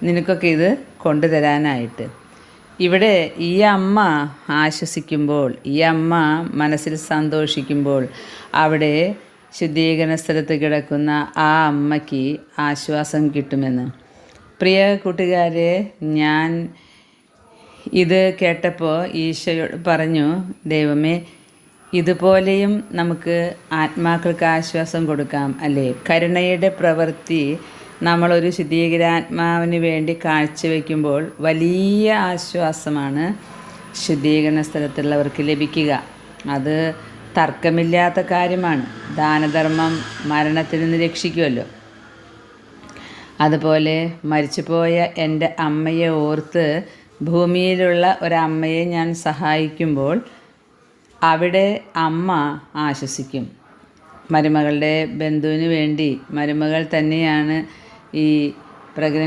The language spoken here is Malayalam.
നിനക്കൊക്കെ ഇത് കൊണ്ടുതരാനായിട്ട്. ഇവിടെ ഈ അമ്മ ആശ്വസിക്കുമ്പോൾ, ഈ അമ്മ മനസ്സിൽ സന്തോഷിക്കുമ്പോൾ, അവിടെ ശുദ്ധീകരണ സ്ഥലത്ത് കിടക്കുന്ന ആ അമ്മയ്ക്ക് ആശ്വാസം കിട്ടുമെന്ന്. പ്രിയ കൂട്ടുകാരെ, ഞാൻ ഇത് കേട്ടപ്പോൾ ഈശോയോട് പറഞ്ഞു, ദൈവമേ, ഇതുപോലെയും നമുക്ക് ആത്മാക്കൾക്ക് ആശ്വാസം കൊടുക്കാം അല്ലേ? കരുണയുടെ പ്രവൃത്തി നമ്മളൊരു ശുദ്ധീകരാത്മാവിന് വേണ്ടി കാഴ്ചവെക്കുമ്പോൾ വലിയ ആശ്വാസമാണ് ശുദ്ധീകരണ സ്ഥലത്തുള്ളവർക്ക് ലഭിക്കുക. അത് തർക്കമില്ലാത്ത കാര്യമാണ്. ദാനധർമ്മം മരണത്തിൽ നിന്ന് രക്ഷിക്കുമല്ലോ. അതുപോലെ മരിച്ചുപോയ എൻ്റെ അമ്മയെ ഓർത്ത് ഭൂമിയിലുള്ള ഒരമ്മയെ ഞാൻ സഹായിക്കുമ്പോൾ അവിടെ അമ്മ ആശ്വസിക്കും. മരുമകളുടെ ബന്ധുവിന് വേണ്ടി മരുമകൾ തന്നെയാണ് ഈ പ്രഗ്നൻസി